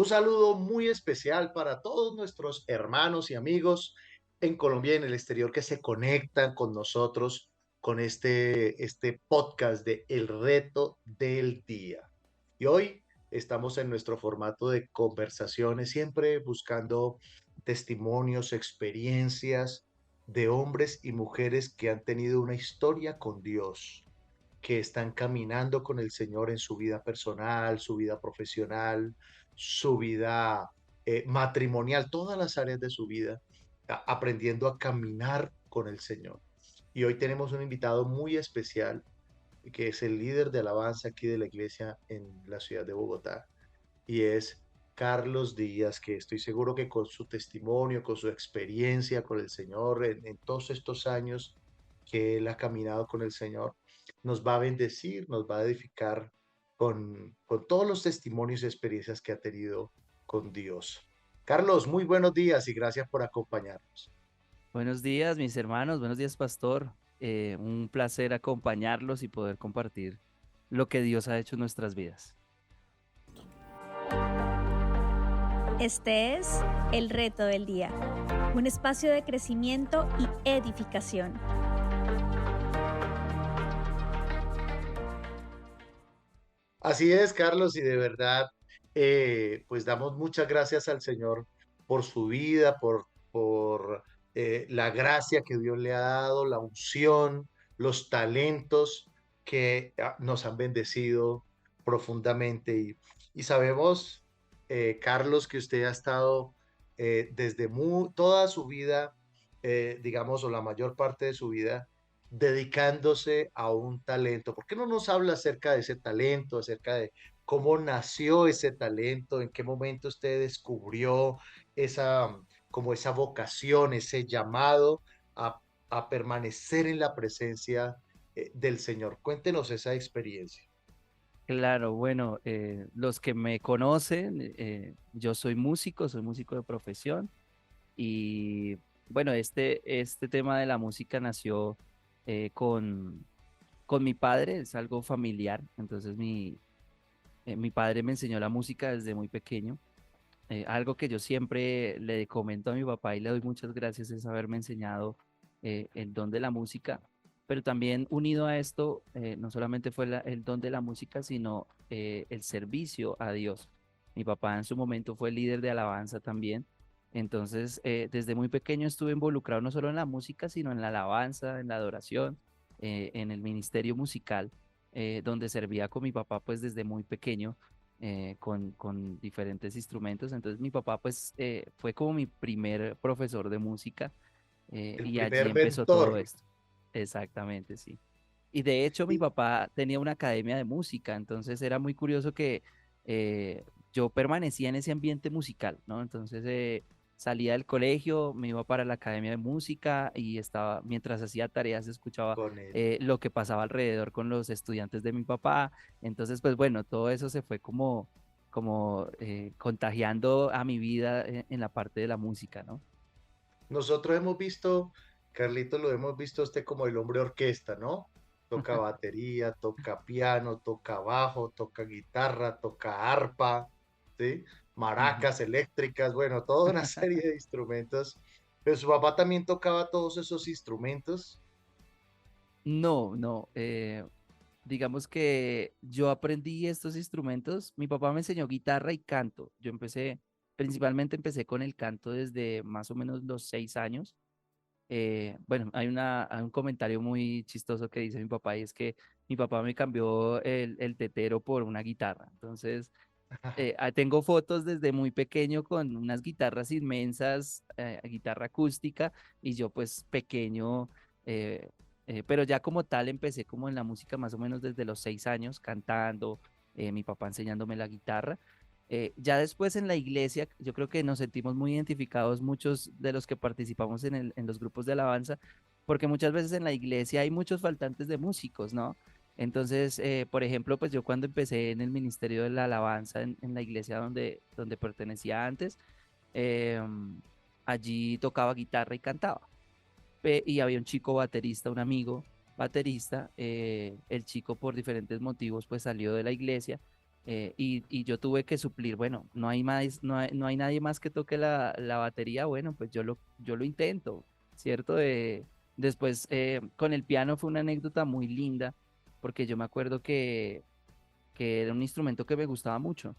Un saludo muy especial para todos nuestros hermanos y amigos en Colombia y en el exterior que se conectan con nosotros con este podcast de El Reto del Día. Y hoy estamos en nuestro formato de conversaciones, siempre buscando testimonios, experiencias de hombres y mujeres que han tenido una historia con Dios, que están caminando con el Señor en su vida personal, su vida profesional, su vida matrimonial, todas las áreas de su vida, aprendiendo a caminar con el Señor. Y hoy tenemos un invitado muy especial, que es el líder de alabanza aquí de la iglesia en la ciudad de Bogotá, y es Carlos Díaz, que estoy seguro que con su testimonio, con su experiencia con el Señor en todos estos años que él ha caminado con el Señor, nos va a bendecir, nos va a edificar con todos los testimonios y experiencias que ha tenido con Dios. Carlos, muy buenos días y gracias por acompañarnos. Buenos días, mis hermanos. Buenos días, pastor. Un placer acompañarlos y poder compartir lo que Dios ha hecho en nuestras vidas. Este es El Reto del Día, un espacio de crecimiento y edificación. Así es, Carlos, y de verdad, pues damos muchas gracias al Señor por su vida, por la gracia que Dios le ha dado, la unción, los talentos que nos han bendecido profundamente. Y sabemos, Carlos, que usted ha estado desde toda su vida, digamos, o la mayor parte de su vida, dedicándose a un talento. ¿Por qué no nos habla acerca de ese talento, acerca de cómo nació ese talento, en qué momento usted descubrió esa, como esa vocación, ese llamado a, a permanecer en la presencia del Señor? Cuéntenos esa experiencia. Claro, bueno, los que me conocen, yo soy músico de profesión y bueno, este tema de la música nació con mi padre, es algo familiar, entonces mi padre me enseñó la música desde muy pequeño. Algo que yo siempre le comento a mi papá y le doy muchas gracias es haberme enseñado el don de la música, pero también unido a esto, no solamente fue el don de la música, sino el servicio a Dios. Mi papá en su momento fue líder de alabanza también, entonces desde muy pequeño estuve involucrado no solo en la música, sino en la alabanza, en la adoración, en el ministerio musical, donde servía con mi papá pues desde muy pequeño con diferentes instrumentos. Entonces mi papá pues fue como mi primer profesor de música El y allí primer empezó todo mentor. esto. Exactamente, sí. Y de hecho mi Y papá tenía una academia de música, entonces era muy curioso que yo permanecía en ese ambiente musical, ¿no? Entonces salía del colegio, me iba para la academia de música y estaba, mientras hacía tareas, escuchaba con él. lo que pasaba alrededor con los estudiantes de mi papá. Entonces, pues bueno, todo eso se fue como contagiando a mi vida en la parte de la música, ¿no? Nosotros hemos visto, Carlito, lo hemos visto a usted como el hombre orquesta, ¿no? Toca batería, toca piano, toca bajo, toca guitarra, toca arpa, ¿sí? Ujú. Maracas eléctricas, bueno, toda una serie de instrumentos. Pero su papá también tocaba todos esos instrumentos. No, no. Digamos que yo aprendí estos instrumentos. Mi papá me enseñó guitarra y canto. Principalmente empecé con el canto desde más o menos los 6 años. Bueno, hay un comentario muy chistoso que dice mi papá y es que mi papá me cambió el tetero por una guitarra. Entonces, tengo fotos desde muy pequeño con unas guitarras inmensas, guitarra acústica, y yo pues pequeño, eh, pero ya como tal empecé como en la música más o menos desde los 6 años, cantando, mi papá enseñándome la guitarra. Ya después en la iglesia, yo creo que nos sentimos muy identificados muchos de los que participamos en los grupos de alabanza, porque muchas veces en la iglesia hay muchos faltantes de músicos, ¿no? Entonces, por ejemplo, pues yo cuando empecé en el Ministerio de la Alabanza en la iglesia donde pertenecía antes, allí tocaba guitarra y cantaba. Y había un chico baterista, un amigo baterista, el chico por diferentes motivos pues salió de la iglesia y yo tuve que suplir, bueno, no hay más, no hay nadie más que toque la batería, bueno, pues yo lo intento, ¿cierto? Después con el piano fue una anécdota muy linda, porque yo me acuerdo que era un instrumento que me gustaba mucho.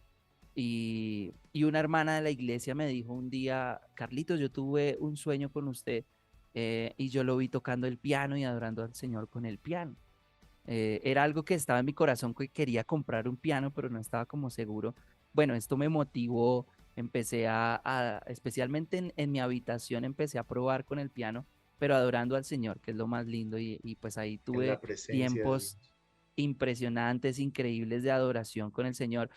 Y una hermana de la iglesia me dijo un día, Carlitos, yo tuve un sueño con usted y yo lo vi tocando el piano y adorando al Señor con el piano. Era algo que estaba en mi corazón, que quería comprar un piano, pero no estaba como seguro. Bueno, esto me motivó, empecé especialmente en mi habitación, empecé a probar con el piano, pero adorando al Señor, que es lo más lindo, y pues ahí en la tuve presencia de tiempos Dios. impresionantes, increíbles de adoración con el Señor,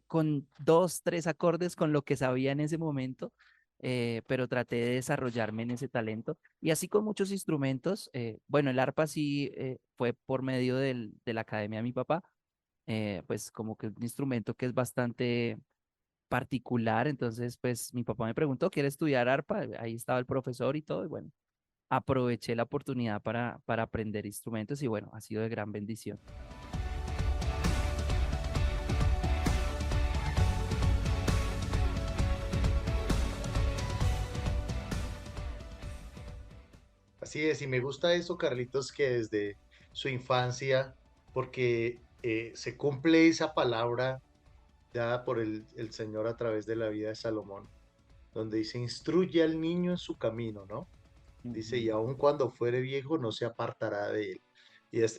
con dos, tres acordes con lo que sabía en ese momento, pero traté de desarrollarme en ese talento. Y así con muchos instrumentos, bueno, el arpa sí fue por medio de la academia de mi papá, pues como que un instrumento que es bastante particular, entonces pues mi papá me preguntó, ¿quiere estudiar arpa? Ahí estaba el profesor y todo, y bueno, aproveché la oportunidad para aprender instrumentos y bueno, ha sido de gran bendición. Así es, y me gusta eso, Carlitos, que desde su infancia, porque se cumple esa palabra dada por el Señor a través de la vida de Salomón, donde dice, instruye al niño en su camino, ¿no? Dice, y Ujú, aun cuando fuere viejo, no se apartará de él.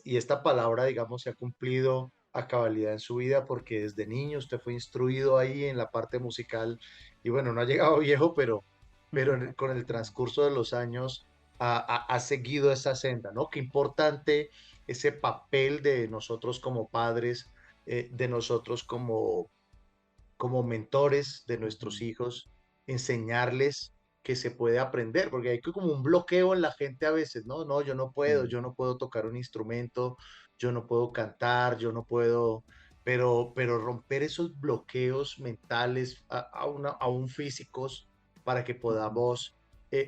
Y esta palabra, digamos, se ha cumplido a cabalidad en su vida, porque desde niño usted fue instruido ahí en la parte musical, y bueno, no ha llegado viejo, pero ujú, con el transcurso de los años ha seguido esa senda, ¿no? Qué importante ese papel de nosotros como padres, de nosotros como mentores de nuestros ujú, hijos, enseñarles que se puede aprender, porque hay como un bloqueo en la gente a veces, ¿no? No, sí, yo no puedo tocar un instrumento, yo no puedo cantar, yo no puedo, pero romper esos bloqueos mentales, aún físicos, para que ujú, podamos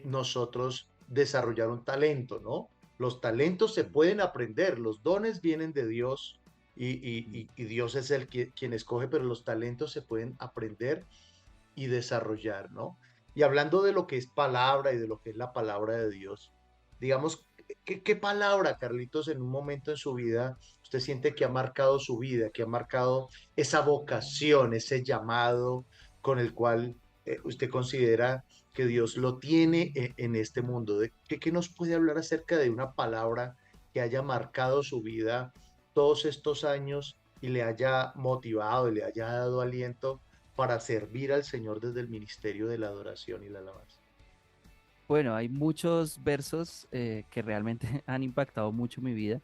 nosotros desarrollar un talento, ¿no? Los talentos se sí, pueden aprender, los dones vienen de Dios ujú, y Dios es quien escoge, pero los talentos se pueden aprender y desarrollar, ¿no? Y hablando de lo que es palabra y de lo que es la palabra de Dios, digamos, ¿qué palabra, Carlitos, en un momento en su vida usted siente que ha marcado su vida, que ha marcado esa vocación, ese llamado con el cual usted considera que Dios lo tiene en este mundo? ¿Qué nos puede hablar acerca de una palabra que haya marcado su vida todos estos años y le haya motivado y le haya dado aliento para servir al Señor desde el ministerio de la adoración y la alabanza? bueno, hay muchos versos que realmente han impactado mucho mi vida.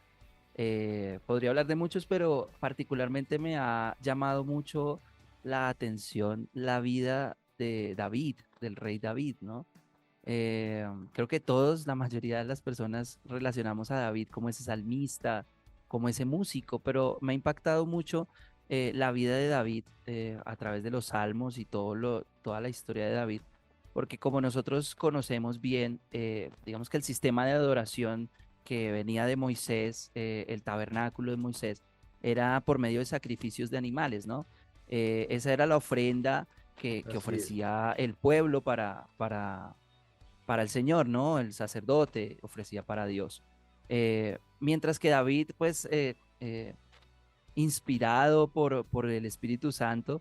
Podría hablar de muchos, pero particularmente me ha llamado mucho la atención la vida de David, del rey David, ¿no? Creo que todos, la mayoría de las personas relacionamos a David como ese salmista, como ese músico, pero me ha impactado mucho la vida de David a través de los salmos y toda la historia de David, porque como nosotros conocemos bien, digamos que el sistema de adoración que venía de Moisés, el tabernáculo de Moisés, era por medio de sacrificios de animales, ¿no? Esa era la ofrenda que Así es. ofrecía el pueblo para el Señor, ¿no? El sacerdote ofrecía para Dios. Mientras que David, pues, inspirado por el Espíritu Santo,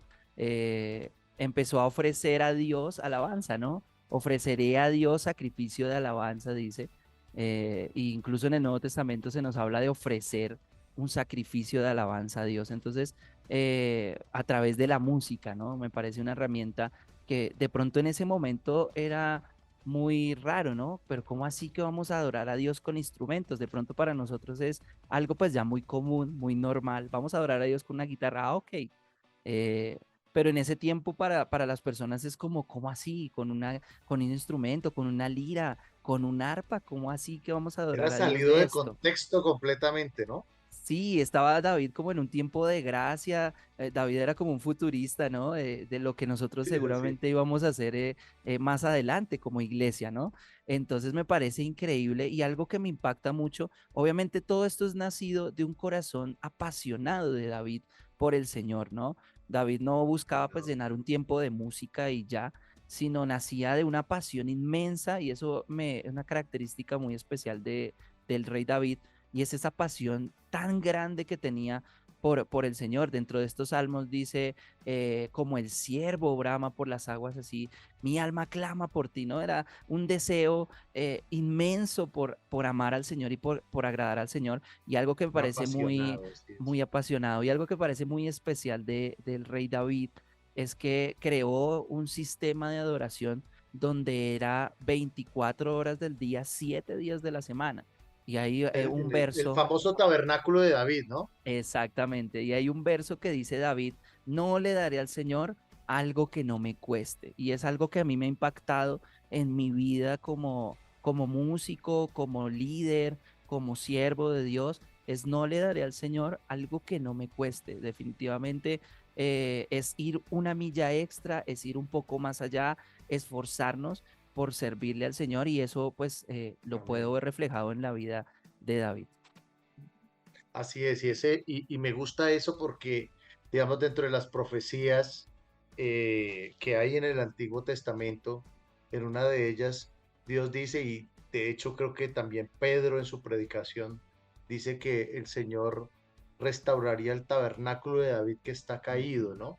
empezó a ofrecer a Dios alabanza, ¿no? Ofreceré a Dios sacrificio de alabanza, dice. E incluso en el Nuevo Testamento se nos habla de ofrecer un sacrificio de alabanza a Dios. Entonces, a través de la música, ¿no? Me parece una herramienta que de pronto en ese momento era muy raro, ¿no? Pero ¿cómo así que vamos a adorar a Dios con instrumentos? De pronto para nosotros es algo pues ya muy común, muy normal. Vamos a adorar a Dios con una guitarra, ok. Eh, pero en ese tiempo para las personas es como, ¿cómo así? Con un instrumento, con una lira, con un arpa, ¿cómo así que vamos a Era adorar a Dios salido de de esto? contexto completamente, ¿no? Sí, estaba David como en un tiempo de gracia. David era como un futurista, ¿no? De lo que nosotros Sí, así. seguramente íbamos a hacer más adelante como iglesia, ¿no? Entonces me parece increíble y algo que me impacta mucho. Obviamente todo esto es nacido de un corazón apasionado de David, por el Señor, ¿no? David no buscaba pues llenar un tiempo de música y ya, sino nacía de una pasión inmensa y es una característica muy especial del rey David y es esa pasión tan grande que tenía por el Señor. Dentro de estos salmos dice, como el ciervo brama por las aguas, así mi alma clama por ti, ¿no? Era un deseo inmenso por amar al Señor y por agradar al Señor y algo que me parece muy, Apasionado, sí, muy apasionado y algo que parece muy especial del rey David es que creó un sistema de adoración donde era 24 horas del día, 7 días de la semana. Y hay un el verso, famoso tabernáculo de David, ¿no? exactamente, y hay un verso que dice David, no le daré al Señor algo que no me cueste. Y es algo que a mí me ha impactado en mi vida como músico, como líder, como siervo de Dios, es no le daré al Señor algo que no me cueste. Definitivamente es ir una milla extra, es ir un poco más allá, esforzarnos por servirle al Señor y eso pues lo puedo Amén. ver reflejado en la vida de David. Así es, y me gusta eso porque, digamos, dentro de las profecías que hay en el Antiguo Testamento, en una de ellas, Dios dice, y de hecho creo que también Pedro en su predicación dice que el Señor restauraría el tabernáculo de David que está caído, ¿no?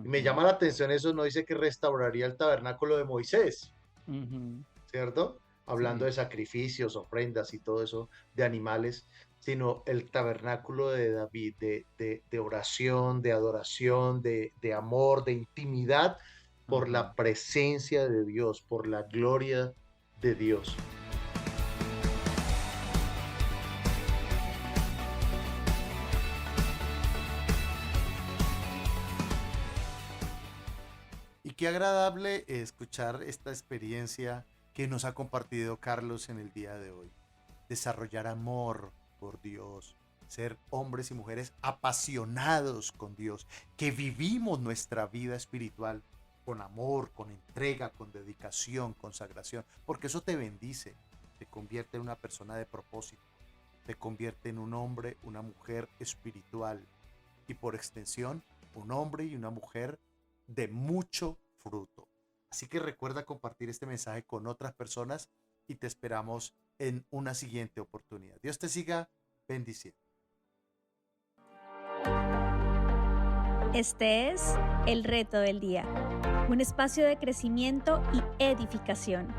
Y me Ujú, llama la atención eso, no dice que restauraría el tabernáculo de Moisés, ujú, ¿cierto? Hablando sí. de sacrificios, ofrendas y todo eso, de animales, sino el tabernáculo de David, de oración, de adoración, de amor, de intimidad por Ujú. la presencia de Dios, por la gloria de Dios. Y qué agradable escuchar esta experiencia que nos ha compartido Carlos en el día de hoy. Desarrollar amor por Dios, ser hombres y mujeres apasionados con Dios, que vivimos nuestra vida espiritual con amor, con entrega, con dedicación, consagración, porque eso te bendice, te convierte en una persona de propósito, te convierte en un hombre, una mujer espiritual y por extensión, un hombre y una mujer de mucho fruto. Así que recuerda compartir este mensaje con otras personas y te esperamos en una siguiente oportunidad. Dios te siga bendiciendo. Este es El Reto del Día, un espacio de crecimiento y edificación.